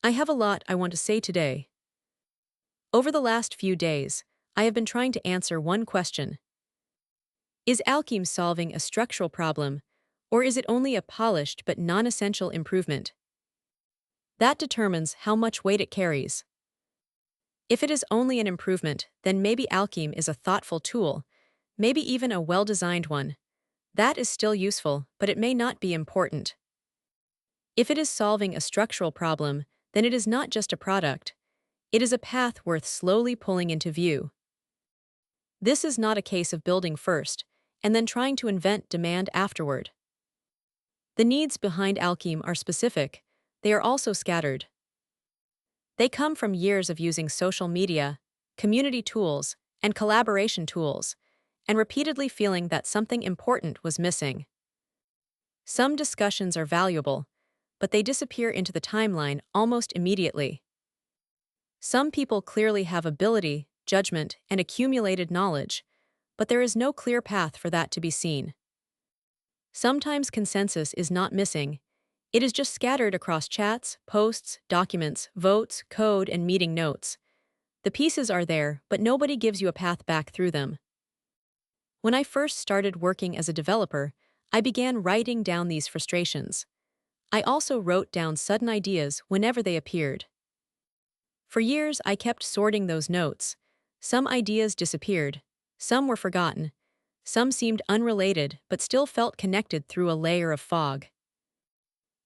I have a lot I want to say today. Over the last few days, I have been trying to answer one question. Is Alcheme solving a structural problem, or is it only a polished but non-essential improvement? That determines how much weight it carries. If it is only an improvement, then maybe Alcheme is a thoughtful tool, maybe even a well-designed one. That is still useful, but it may not be important. If it is solving a structural problem, then it is not just a product. It is a path worth slowly pulling into view. This is not a case of building first, and then trying to invent demand afterward. The needs behind Alcheme are specific, they are also scattered. They come from years of using social media, community tools, and collaboration tools, and repeatedly feeling that something important was missing. Some discussions are valuable, but they disappear into the timeline almost immediately. Some people clearly have ability, judgment, and accumulated knowledge, but there is no clear path for that to be seen. Sometimes consensus is not missing, it is just scattered across chats, posts, documents, votes, code, and meeting notes. The pieces are there, but nobody gives you a path back through them. When I first started working as a developer, I began writing down these frustrations. I also wrote down sudden ideas whenever they appeared. For years, I kept sorting those notes. Some ideas disappeared, some were forgotten, some seemed unrelated but still felt connected through a layer of fog.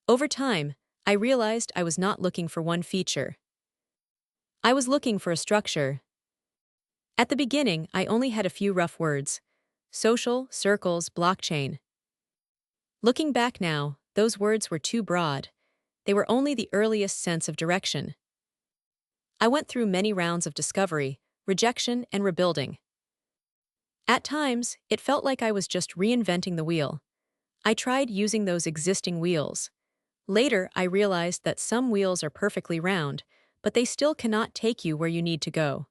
Over time, I realized I was not looking for one feature. I was looking for a structure. At the beginning, I only had a few rough words: social, circles, blockchain. Looking back now, those words were too broad. They were only the earliest sense of direction. I went through many rounds of discovery, rejection, and rebuilding. At times, it felt like I was just reinventing the wheel. I tried using those existing wheels. Later, I realized that some wheels are perfectly round, but they still cannot take you where you need to go.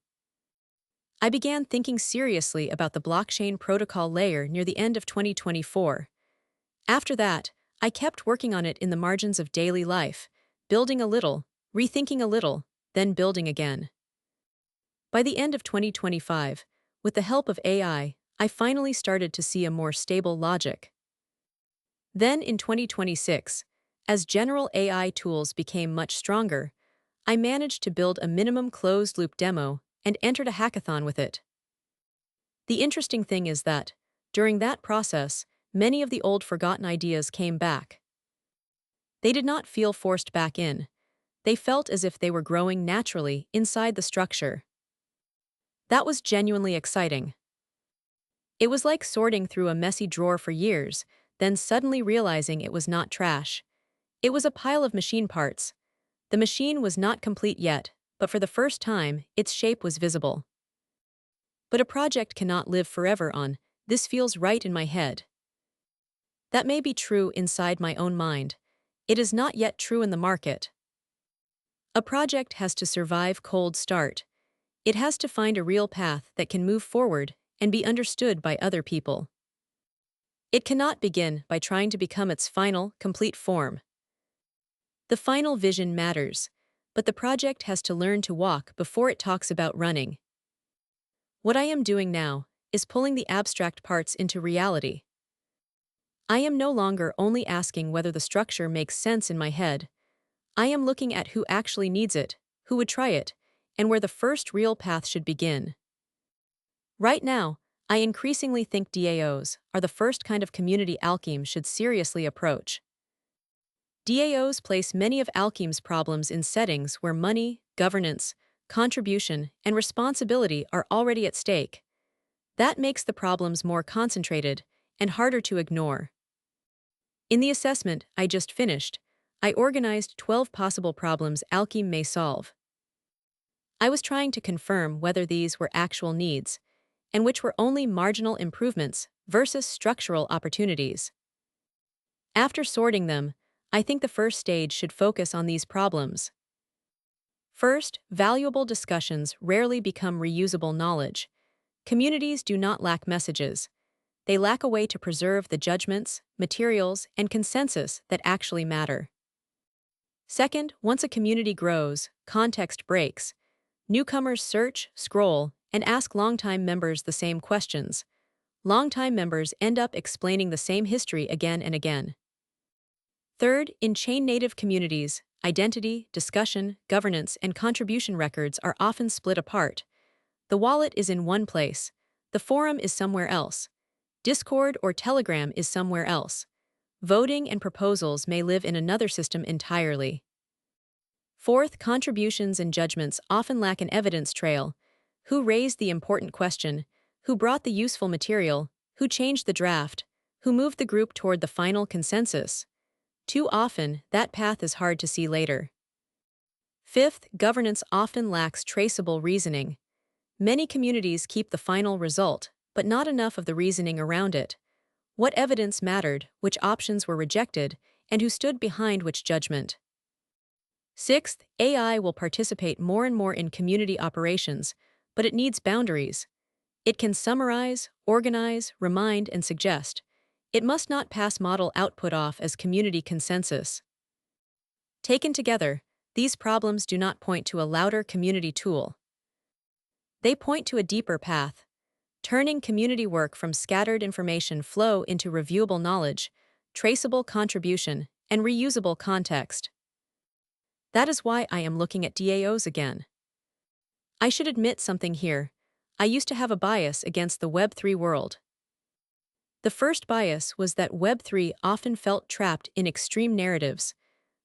I began thinking seriously about the blockchain protocol layer near the end of 2024. After that, I kept working on it in the margins of daily life, building a little, rethinking a little, then building again. By the end of 2025, with the help of AI, I finally started to see a more stable logic. Then in 2026, as general AI tools became much stronger, I managed to build a minimum closed-loop demo and entered a hackathon with it. The interesting thing is that, during that process, many of the old forgotten ideas came back. They did not feel forced back in. They felt as if they were growing naturally inside the structure. That was genuinely exciting. It was like sorting through a messy drawer for years, then suddenly realizing it was not trash. It was a pile of machine parts. The machine was not complete yet, but for the first time, its shape was visible. But a project cannot live forever on, "This feels right in my head." That may be true inside my own mind. It is not yet true in the market. A project has to survive cold start. It has to find a real path that can move forward and be understood by other people. It cannot begin by trying to become its final, complete form. The final vision matters, but the project has to learn to walk before it talks about running. What I am doing now is pulling the abstract parts into reality. I am no longer only asking whether the structure makes sense in my head. I am looking at who actually needs it, who would try it, and where the first real path should begin. Right now, I increasingly think DAOs are the first kind of community Alcheme should seriously approach. DAOs place many of Alcheme's problems in settings where money, governance, contribution, and responsibility are already at stake. That makes the problems more concentrated and harder to ignore. In the assessment I just finished, I organized 12 possible problems Alcheme may solve. I was trying to confirm whether these were actual needs, and which were only marginal improvements versus structural opportunities. After sorting them, I think the first stage should focus on these problems. First, valuable discussions rarely become reusable knowledge. Communities do not lack messages. They lack a way to preserve the judgments, materials, and consensus that actually matter. Second, once a community grows, context breaks. Newcomers search, scroll, and ask longtime members the same questions. Longtime members end up explaining the same history again and again. Third, in chain-native communities, identity, discussion, governance, and contribution records are often split apart. The wallet is in one place. The forum is somewhere else. Discord or Telegram is somewhere else. Voting and proposals may live in another system entirely. Fourth, contributions and judgments often lack an evidence trail. Who raised the important question? Who brought the useful material? Who changed the draft? Who moved the group toward the final consensus? Too often, that path is hard to see later. Fifth, governance often lacks traceable reasoning. Many communities keep the final result, but not enough of the reasoning around it. What evidence mattered, which options were rejected, and who stood behind which judgment? Sixth, AI will participate more and more in community operations, but it needs boundaries. It can summarize, organize, remind, and suggest. It must not pass model output off as community consensus. Taken together, these problems do not point to a louder community tool. They point to a deeper path, turning community work from scattered information flow into reviewable knowledge, traceable contribution, and reusable context. That is why I am looking at DAOs again. I should admit something here. I used to have a bias against the Web3 world. The first bias was that Web3 often felt trapped in extreme narratives.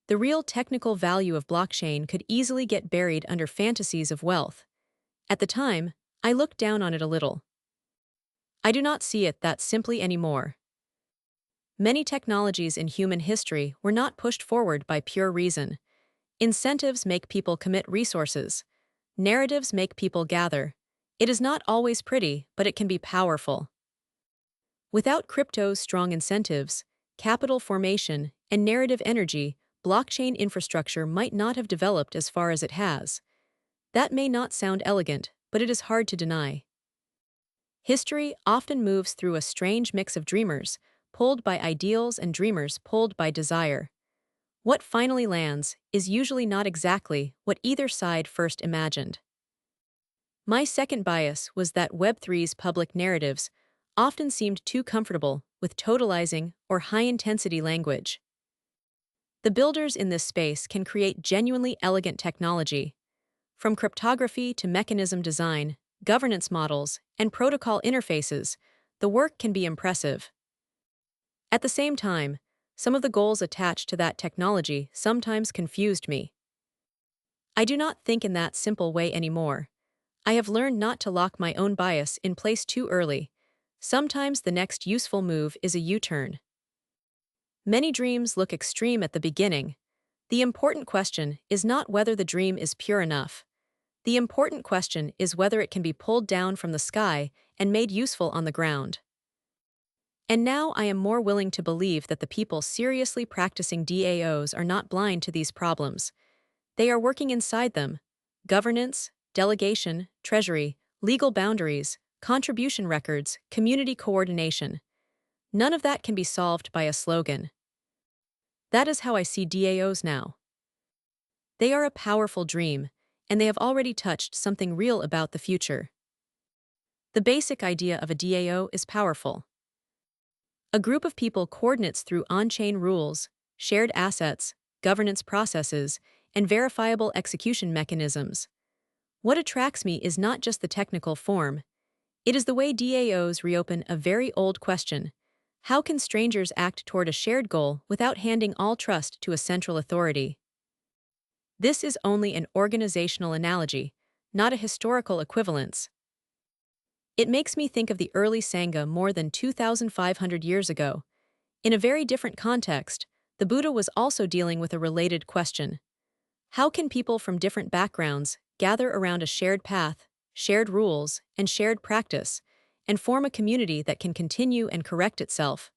The real technical value of blockchain could easily get buried under fantasies of wealth. At the time, I looked down on it a little. I do not see it that simply anymore. Many technologies in human history were not pushed forward by pure reason. Incentives make people commit resources. Narratives make people gather. It is not always pretty, but it can be powerful. Without crypto's strong incentives, capital formation, and narrative energy, blockchain infrastructure might not have developed as far as it has. That may not sound elegant, but it is hard to deny. History often moves through a strange mix of dreamers, pulled by ideals, and dreamers pulled by desire. What finally lands is usually not exactly what either side first imagined. My second bias was that Web3's public narratives often seemed too comfortable with totalizing or high-intensity language. The builders in this space can create genuinely elegant technology. From cryptography to mechanism design, governance models, and protocol interfaces, the work can be impressive. At the same time, some of the goals attached to that technology sometimes confused me. I do not think in that simple way anymore. I have learned not to lock my own bias in place too early. Sometimes the next useful move is a U-turn. Many dreams look extreme at the beginning. The important question is not whether the dream is pure enough. The important question is whether it can be pulled down from the sky and made useful on the ground. And now I am more willing to believe that the people seriously practicing DAOs are not blind to these problems. They are working inside them. Governance, delegation, treasury, legal boundaries, contribution records, community coordination. None of that can be solved by a slogan. That is how I see DAOs now. They are a powerful dream, and they have already touched something real about the future. The basic idea of a DAO is powerful. A group of people coordinates through on-chain rules, shared assets, governance processes, and verifiable execution mechanisms. What attracts me is not just the technical form. It is the way DAOs reopen a very old question. How can strangers act toward a shared goal without handing all trust to a central authority? This is only an organizational analogy, not a historical equivalence. It makes me think of the early Sangha more than 2,500 years ago. In a very different context, the Buddha was also dealing with a related question. How can people from different backgrounds gather around a shared path, shared rules, and shared practice, and form a community that can continue and correct itself?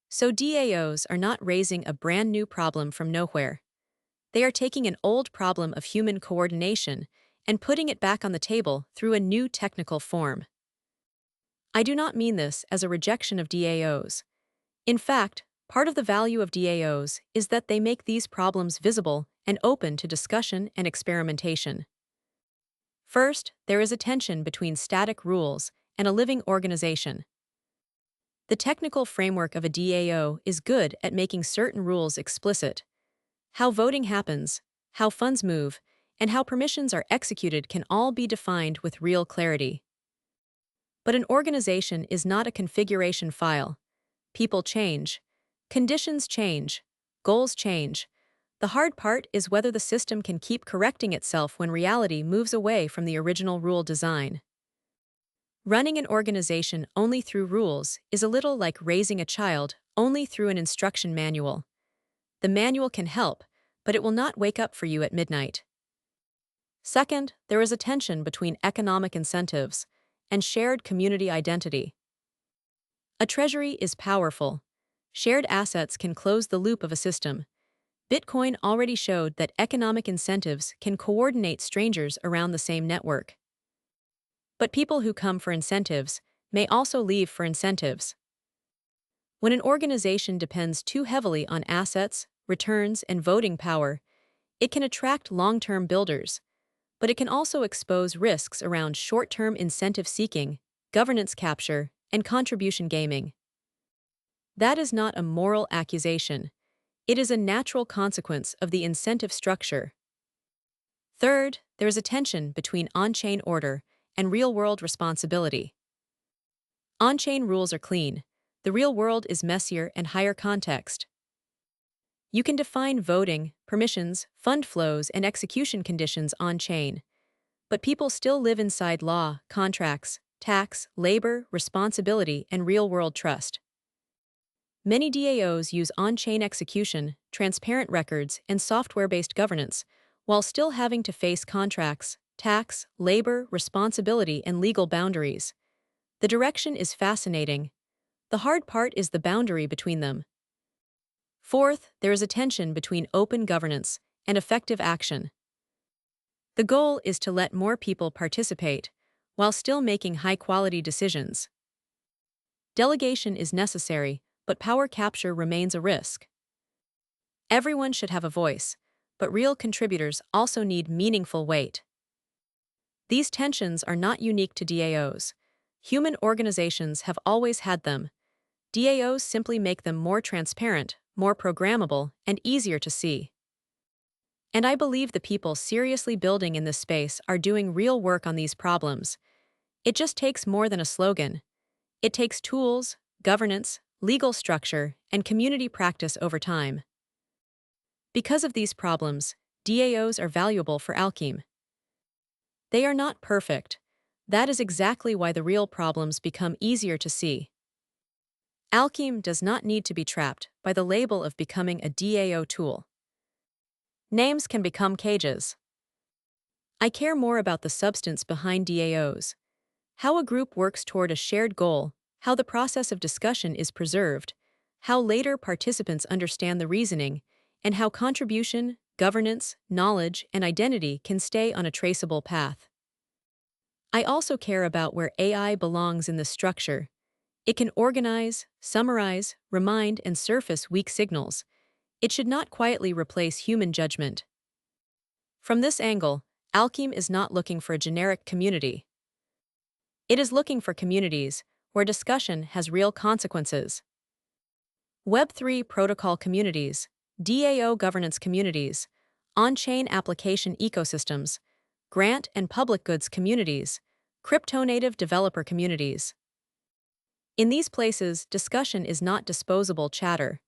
So DAOs are not raising a brand new problem from nowhere. They are taking an old problem of human coordination and putting it back on the table through a new technical form. I do not mean this as a rejection of DAOs. In fact, Part of the value of DAOs is that they make these problems visible and open to discussion and experimentation. First, there is a tension between static rules and a living organization. The technical framework of a DAO is good at making certain rules explicit. How voting happens, how funds move, and how permissions are executed can all be defined with real clarity. But an organization is not a configuration file. People change. Conditions change. Goals change. The hard part is whether the system can keep correcting itself when reality moves away from the original rule design. Running an organization only through rules is a little like raising a child only through an instruction manual. The manual can help, but it will not wake up for you at midnight. Second, there is a tension between economic incentives and shared community identity. A treasury is powerful. Shared assets can close the loop of a system. Bitcoin already showed that economic incentives can coordinate strangers around the same network. But people who come for incentives may also leave for incentives. When an organization depends too heavily on assets, returns, and voting power, it can attract long-term builders, but it can also expose risks around short-term incentive seeking, governance capture, and contribution gaming. That is not a moral accusation. It is a natural consequence of the incentive structure. Third, there is a tension between on-chain order and real-world responsibility. On-chain rules are clean. The real world is messier and higher context. You can define voting, permissions, fund flows, and execution conditions on-chain. But people still live inside law, contracts, tax, labor, responsibility, and real-world trust. Many DAOs use on-chain execution, transparent records, and software-based governance, while still having to face contracts, tax, labor, responsibility, and legal boundaries. The direction is fascinating. The hard part is the boundary between them. Fourth, there is a tension between open governance and effective action. The goal is to let more people participate, while still making high-quality decisions. Delegation is necessary, but power capture remains a risk. Everyone should have a voice, but real contributors also need meaningful weight. These tensions are not unique to DAOs. Human organizations have always had them. DAOs simply make them more transparent, more programmable, and easier to see. And I believe the people seriously building in this space are doing real work on these problems. It just takes more than a slogan. It takes tools, governance, legal structure, and community practice over time. Because of these problems, DAOs are valuable for Alcheme. They are not perfect. That is exactly why the real problems become easier to see. Alcheme does not need to be trapped by the label of becoming a DAO tool. Names can become cages. I care more about the substance behind DAOs. How a group works toward a shared goal, how the process of discussion is preserved, how later participants understand the reasoning, and how contribution, governance, knowledge, and identity can stay on a traceable path. I also care about where AI belongs in this structure. It can organize, summarize, remind, and surface weak signals. It should not quietly replace human judgment. From this angle, Alcheme is not looking for a generic community. It is looking for communities where discussion has real consequences. Web3 protocol communities, DAO governance communities, on-chain application ecosystems, grant and public goods communities, crypto-native developer communities. In these places, discussion is not disposable chatter.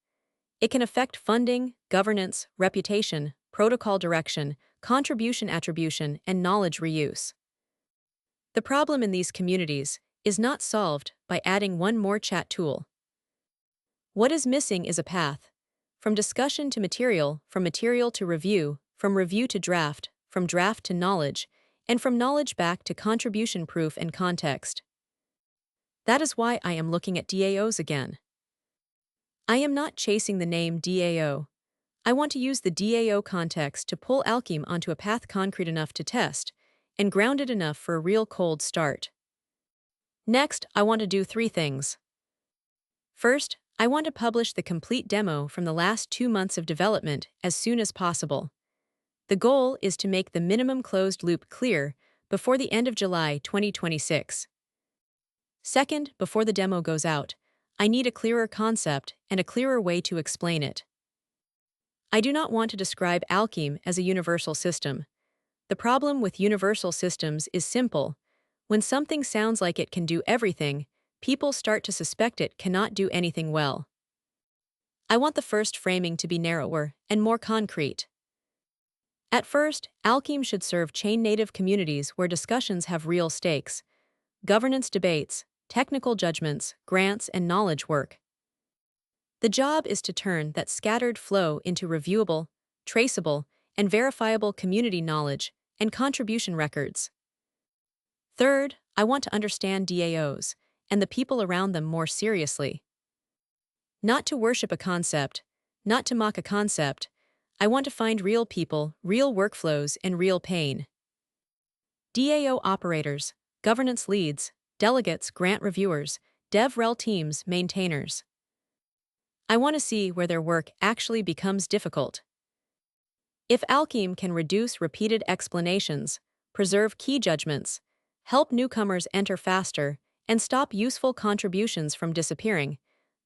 It can affect funding, governance, reputation, protocol direction, contribution attribution, and knowledge reuse. The problem in these communities is not solved by adding one more chat tool. What is missing is a path. From discussion to material, from material to review, from review to draft, from draft to knowledge, and from knowledge back to contribution proof and context. That is why I am looking at DAOs again. I am not chasing the name DAO. I want to use the DAO context to pull Alcheme onto a path concrete enough to test, and grounded enough for a real cold start. Next, I want to do 3 things. First, I want to publish the complete demo from the last 2 months of development as soon as possible. The goal is to make the minimum closed loop clear before the end of July 2026. Second, before the demo goes out, I need a clearer concept and a clearer way to explain it. I do not want to describe Alcheme as a universal system. The problem with universal systems is simple. When something sounds like it can do everything, people start to suspect it cannot do anything well. I want the first framing to be narrower and more concrete. At first, Alcheme should serve chain-native communities where discussions have real stakes: governance debates, technical judgments, grants, and knowledge work. The job is to turn that scattered flow into reviewable, traceable, and verifiable community knowledge and contribution records. Third, I want to understand DAOs and the people around them more seriously. Not to worship a concept, not to mock a concept, I want to find real people, real workflows, and real pain. DAO operators, governance leads, delegates, grant reviewers, DevRel teams, maintainers. I want to see where their work actually becomes difficult. If Alcheme can reduce repeated explanations, preserve key judgments, help newcomers enter faster, and stop useful contributions from disappearing,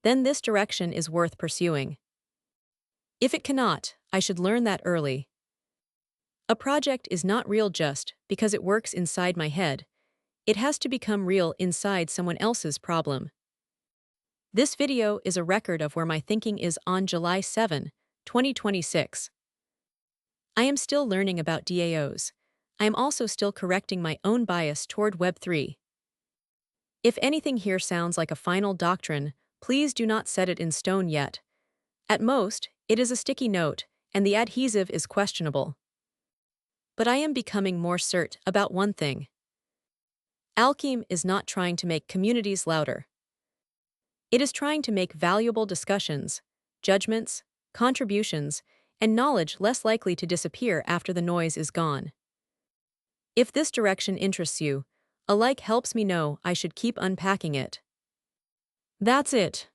then this direction is worth pursuing. If it cannot, I should learn that early. A project is not real just because it works inside my head. It has to become real inside someone else's problem. This video is a record of where my thinking is on July 7, 2026. I am still learning about DAOs. I am also still correcting my own bias toward Web3. If anything here sounds like a final doctrine, please do not set it in stone yet. At most, it is a sticky note, and the adhesive is questionable. But I am becoming more certain about one thing. Alcheme is not trying to make communities louder. It is trying to make valuable discussions, judgments, contributions, and knowledge less likely to disappear after the noise is gone. If this direction interests you, a like helps me know I should keep unpacking it. That's it.